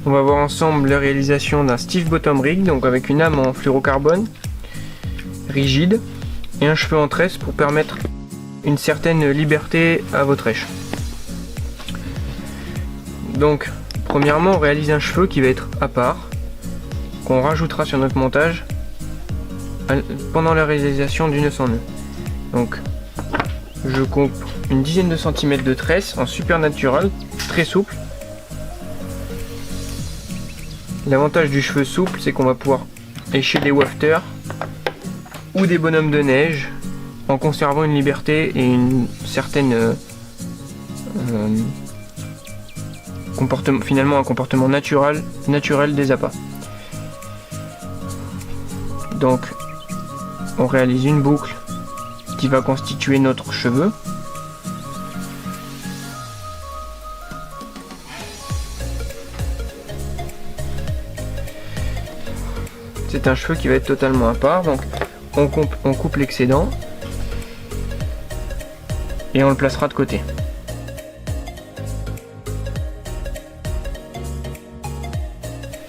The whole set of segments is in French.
On va voir ensemble la réalisation d'un Stiff Bottom Rig, donc avec une âme en fluorocarbone rigide et un cheveu en tresse pour permettre une certaine liberté à votre èche. Donc premièrement, on réalise un cheveu qui va être à part, qu'on rajoutera sur notre montage pendant la réalisation du nœud sans nœud. Donc je coupe une dizaine de centimètres de tresse en Supernatural, très souple. L'avantage du cheveu souple, c'est qu'on va pouvoir écher des wafters ou des bonhommes de neige en conservant une liberté et une certaine finalement un comportement naturel des appâts. Donc on réalise une boucle qui va constituer notre cheveu. C'est un cheveu qui va être totalement à part, donc on coupe l'excédent et on le placera de côté.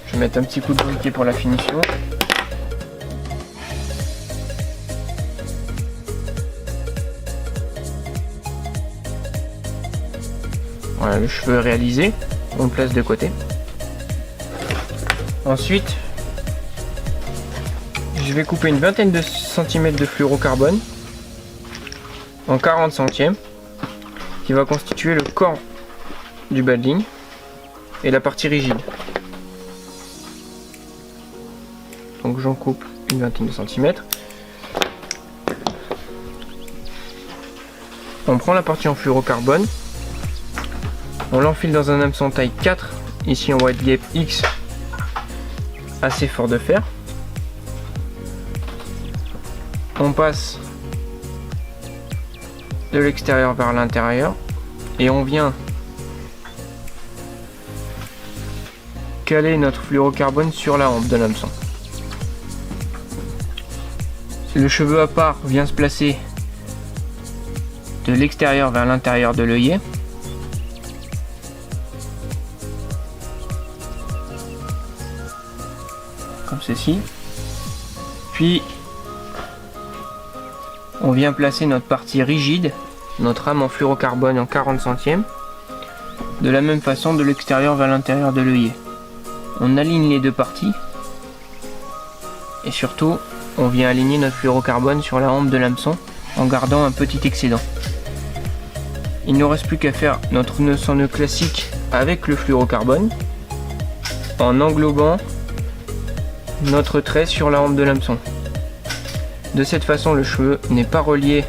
Je vais mettre un petit coup de briquet pour la finition. Voilà, le cheveu est réalisé, on le place de côté. Ensuite, je vais couper une vingtaine de centimètres de fluorocarbone en 40 centièmes qui va constituer le corps du bas de ligne et la partie rigide. Donc j'en coupe une vingtaine de centimètres. On prend la partie en fluorocarbone, on l'enfile dans un hameçon taille 4, ici en White Gap X, assez fort de fer. On passe de l'extérieur vers l'intérieur et on vient caler notre fluorocarbone sur la hampe de l'hameçon. Le cheveu à part vient se placer de l'extérieur vers l'intérieur de l'œillet. Comme ceci. Puis on vient placer notre partie rigide, notre âme en fluorocarbone en 40 centièmes, de la même façon de l'extérieur vers l'intérieur de l'œillet. On aligne les deux parties et surtout on vient aligner notre fluorocarbone sur la hampe de l'hameçon en gardant un petit excédent. Il ne nous reste plus qu'à faire notre nœud sans nœud classique avec le fluorocarbone en englobant notre trait sur la hampe de l'hameçon. De cette façon, le cheveu n'est pas relié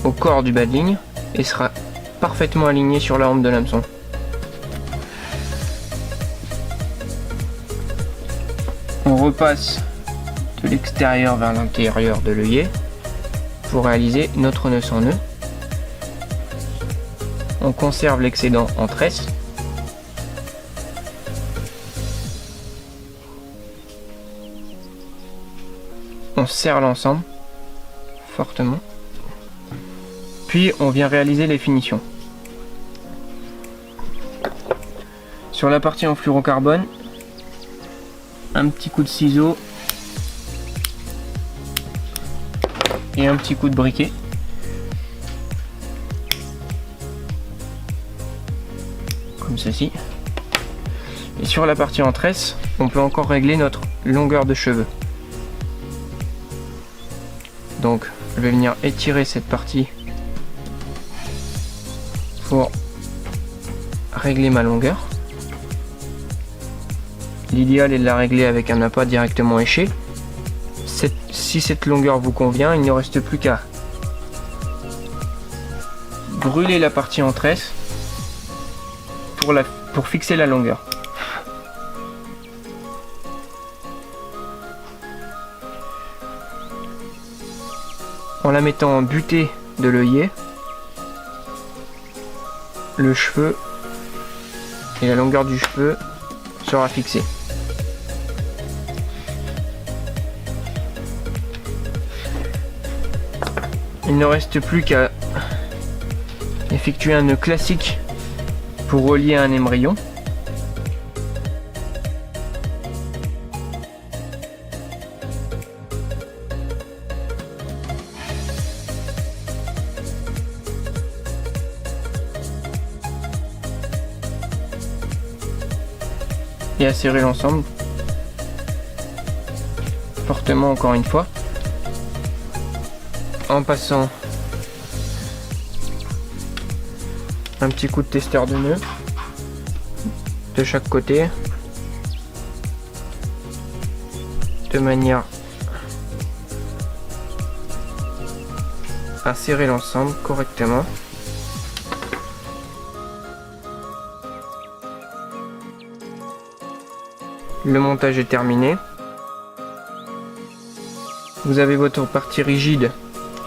au corps du bas de ligne et sera parfaitement aligné sur la hampe de l'hameçon. On repasse de l'extérieur vers l'intérieur de l'œillet pour réaliser notre nœud sans nœud. On conserve l'excédent en tresse. On serre l'ensemble fortement. Puis on vient réaliser les finitions. Sur la partie en fluorocarbone, un petit coup de ciseau et un petit coup de briquet. Comme ceci. Et sur la partie en tresse, on peut encore régler notre longueur de cheveux. Donc je vais venir étirer cette partie pour régler ma longueur. L'idéal est de la régler avec un appât directement éché. Si cette longueur vous convient, il ne reste plus qu'à brûler la partie en tresse pour fixer la longueur. En la mettant en butée de l'œillet, le cheveu et la longueur du cheveu sera fixée. Il ne reste plus qu'à effectuer un nœud classique pour relier un émerillon. et à serrer l'ensemble fortement encore une fois, en passant un petit coup de testeur de nœud de chaque côté de manière à serrer l'ensemble correctement. Le montage est terminé. Vous avez votre partie rigide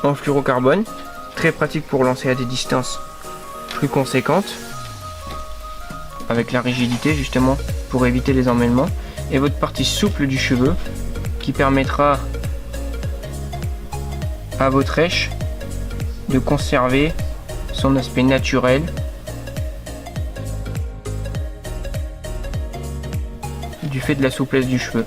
en fluorocarbone, très pratique pour lancer à des distances plus conséquentes, avec la rigidité justement pour éviter les emmêlements, et votre partie souple du cheveu qui permettra à votre rêche de conserver son aspect naturel du fait de la souplesse du cheveu.